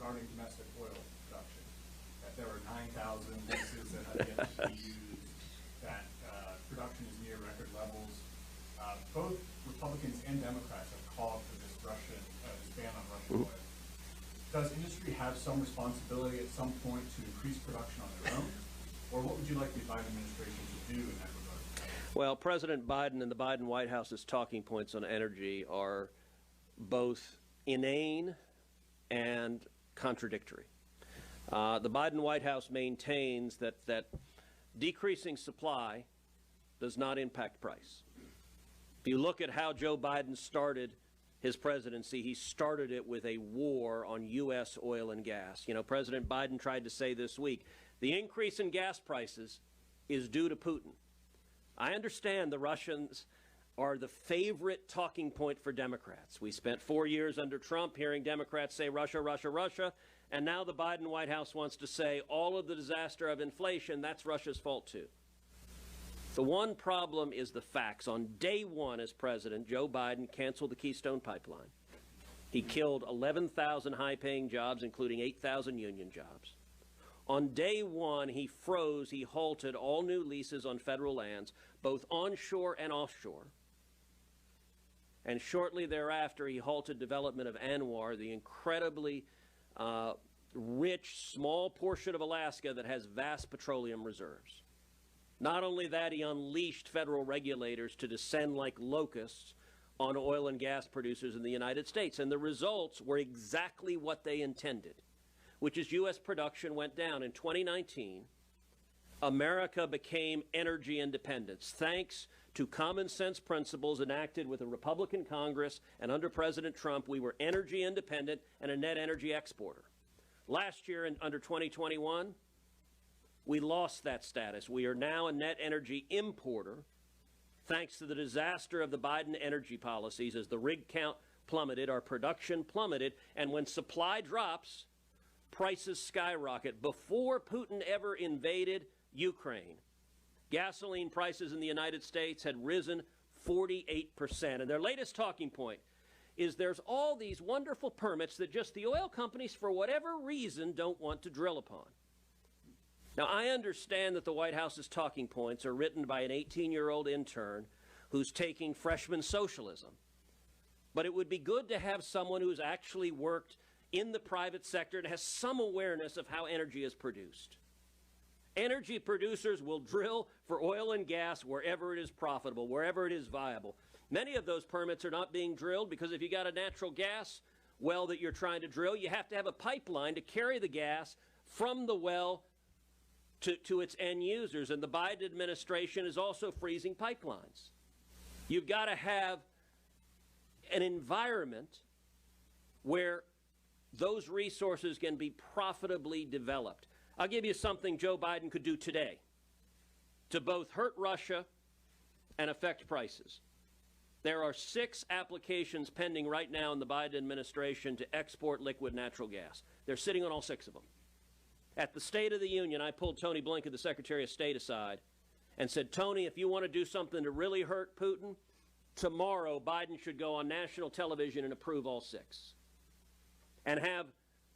regarding domestic oil production, that there are 9,000 leases that have yet to be used, that production is near record levels. Both Republicans and Democrats have called for this ban on Russian oil. Does industry have some responsibility at some point to increase production on their own? Or what would you like the Biden administration to do in that regard? Well, President Biden and the Biden White House's talking points on energy are both inane and contradictory. The Biden White House maintains that decreasing supply does not impact price. If you look at how Joe Biden started his presidency, he started it with a war on U.S. oil and gas. You know, President Biden tried to say this week, the increase in gas prices is due to Putin. I understand the Russians are the favorite talking point for Democrats. We spent 4 years under Trump hearing Democrats say Russia, Russia, Russia, and now the Biden White House wants to say all of the disaster of inflation, that's Russia's fault too. The one problem is the facts. On day one as president, Joe Biden canceled the Keystone Pipeline. He killed 11,000 high-paying jobs, including 8,000 union jobs. On day one, he halted all new leases on federal lands, both onshore and offshore. And shortly thereafter, he halted development of ANWR, the incredibly rich, small portion of Alaska that has vast petroleum reserves. Not only that, he unleashed federal regulators to descend like locusts on oil and gas producers in the United States. And the results were exactly what they intended, which is U.S. production went down. In 2019, America became energy independent, thanks to common sense principles enacted with a Republican Congress, and under President Trump, we were energy independent and a net energy exporter. Last year, under 2021, we lost that status. We are now a net energy importer, thanks to the disaster of the Biden energy policies. As the rig count plummeted, our production plummeted, and when supply drops, prices skyrocket. Before Putin ever invaded Ukraine, gasoline prices in the United States had risen 48%. And their latest talking point is there's all these wonderful permits that just the oil companies, for whatever reason, don't want to drill upon. Now, I understand that the White House's talking points are written by an 18-year-old intern who's taking freshman socialism. But it would be good to have someone who's actually worked in the private sector and has some awareness of how energy is produced. Energy producers will drill for oil and gas wherever it is profitable, wherever it is viable. Many of those permits are not being drilled because if you got a natural gas well that you're trying to drill, you have to have a pipeline to carry the gas from the well to its end users. And the Biden administration is also freezing pipelines. You've got to have an environment where those resources can be profitably developed. I'll give you something Joe Biden could do today to both hurt Russia and affect prices. There are 6 applications pending right now in the Biden administration to export liquid natural gas. They're sitting on all 6 of them. At the State of the Union, I pulled Tony Blinken, the Secretary of State, aside and said, Tony, if you want to do something to really hurt Putin, tomorrow Biden should go on national television and approve all 6. And have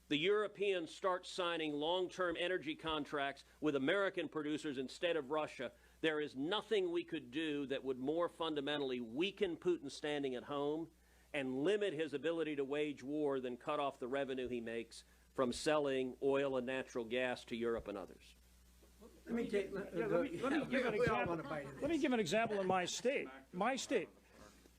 the Europeans start signing long-term energy contracts with American producers instead of Russia. There is nothing we could do that would more fundamentally weaken Putin's standing at home and limit his ability to wage war than cut off the revenue he makes from selling oil and natural gas to Europe and others. Let me give an example in my state. My state,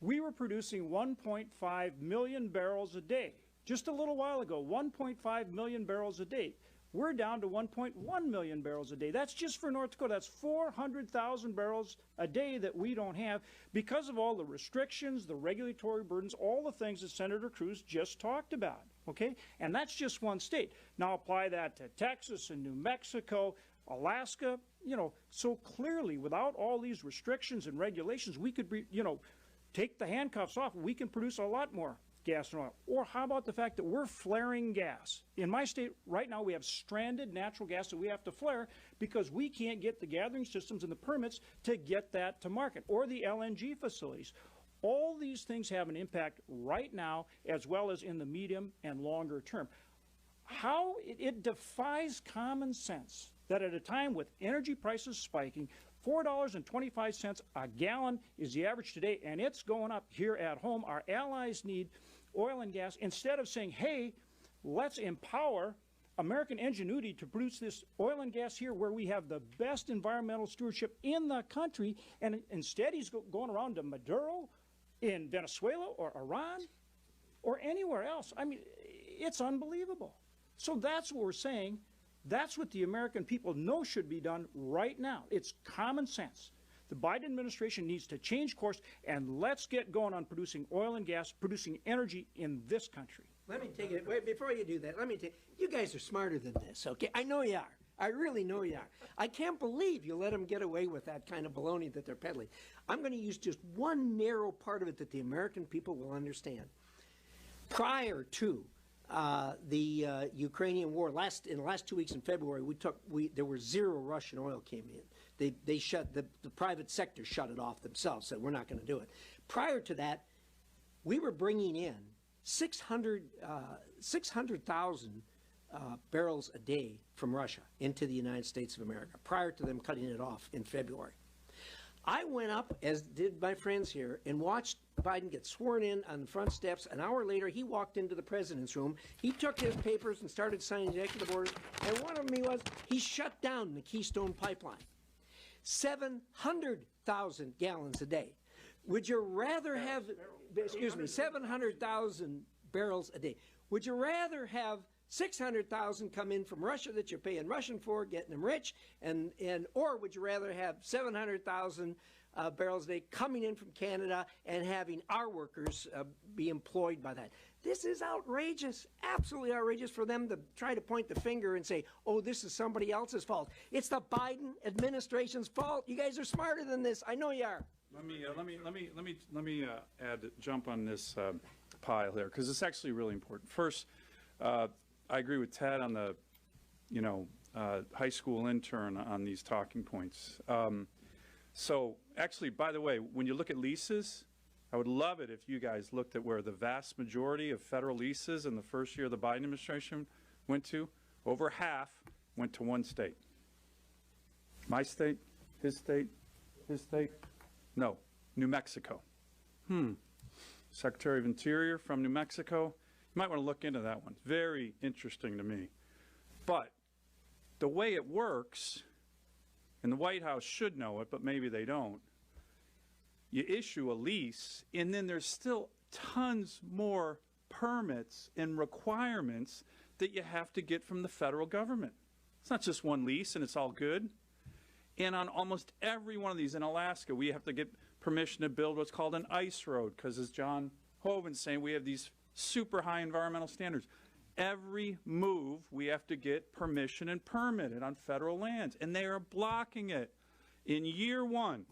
we were producing 1.5 million barrels a day. Just a little while ago, 1.5 million barrels a day. We're down to 1.1 million barrels a day. That's just for North Dakota. That's 400,000 barrels a day that we don't have because of all the restrictions, the regulatory burdens, all the things that Senator Cruz just talked about. Okay? And that's just one state. Now apply that to Texas and New Mexico, Alaska. You know, so clearly without all these restrictions and regulations, we could, take the handcuffs off. We can produce a lot more gas and oil. Or how about the fact that we're flaring gas? In my state right now we have stranded natural gas that we have to flare because we can't get the gathering systems and the permits to get that to market, or the LNG facilities. All these things have an impact right now as well as in the medium and longer term. How it defies common sense that at a time with energy prices spiking, $4.25 a gallon is the average today, and it's going up here at home. Our allies need oil and gas. Instead of saying, hey, let's empower American ingenuity to produce this oil and gas here where we have the best environmental stewardship in the country, and instead he's going around to Maduro in Venezuela or Iran or anywhere else. I mean, it's unbelievable. So that's what we're saying. That's what the American people know should be done right now. It's common sense. The Biden administration needs to change course, and let's get going on producing oil and gas, producing energy in this country. Let me take it. Wait, before you do that, let me take. You guys are smarter than this, okay? I know you are. I really know you are. I can't believe you let them get away with that kind of baloney that they're peddling. I'm going to use just one narrow part of it that the American people will understand. Prior to the Ukrainian war, in the last 2 weeks in February, there were zero Russian oil came in. They shut the private sector shut it off themselves. Said we're not going to do it. Prior to that, we were bringing in 600,000 barrels a day from Russia into the United States of America. Prior to them cutting it off in February, I went up, as did my friends here, and watched Biden get sworn in on the front steps. An hour later, he walked into the president's room. He took his papers and started signing executive orders. And one of them he shut down the Keystone Pipeline. 700,000 gallons a day. Would you rather have, 700,000 barrels a day. Would you rather have 600,000 come in from Russia that you're paying Russian for, getting them rich, or would you rather have 700,000 barrels a day coming in from Canada and having our workers be employed by that? This is outrageous, absolutely outrageous for them to try to point the finger and say, oh, this is somebody else's fault. It's the Biden administration's fault. You guys are smarter than this. I know you are. Let me jump on this pile here, because it's actually really important. First, I agree with Ted on the, high school intern on these talking points. So actually, by the way, when you look at leases, I would love it if you guys looked at where the vast majority of federal leases in the first year of the Biden administration went to. Over half went to one state. My state, his state, his state. No, New Mexico. Secretary of Interior from New Mexico. You might want to look into that one. Very interesting to me. But the way it works, and the White House should know it, but maybe they don't, you issue a lease, and then there's still tons more permits and requirements that you have to get from the federal government. It's not just one lease and it's all good. And on almost every one of these in Alaska, we have to get permission to build what's called an ice road, because as John Hoven's saying, we have these super high environmental standards. Every move, we have to get permission and permitted on federal lands, and they are blocking it. In year one,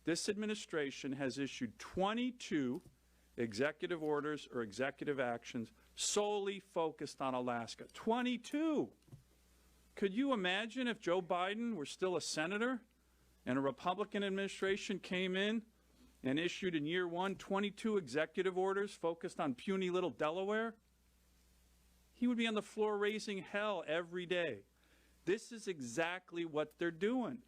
this administration has issued 22 executive orders or executive actions solely focused on Alaska. 22! Could you imagine if Joe Biden were still a senator and a Republican administration came in and issued in year one 22 executive orders focused on puny little Delaware? He would be on the floor raising hell every day. This is exactly what they're doing.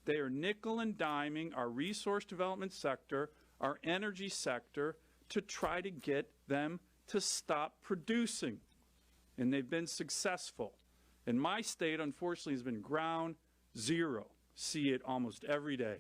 They are nickel and diming our resource development sector, our energy sector, to try to get them to stop producing. And they've been successful. And my state, unfortunately, has been ground zero. See it almost every day.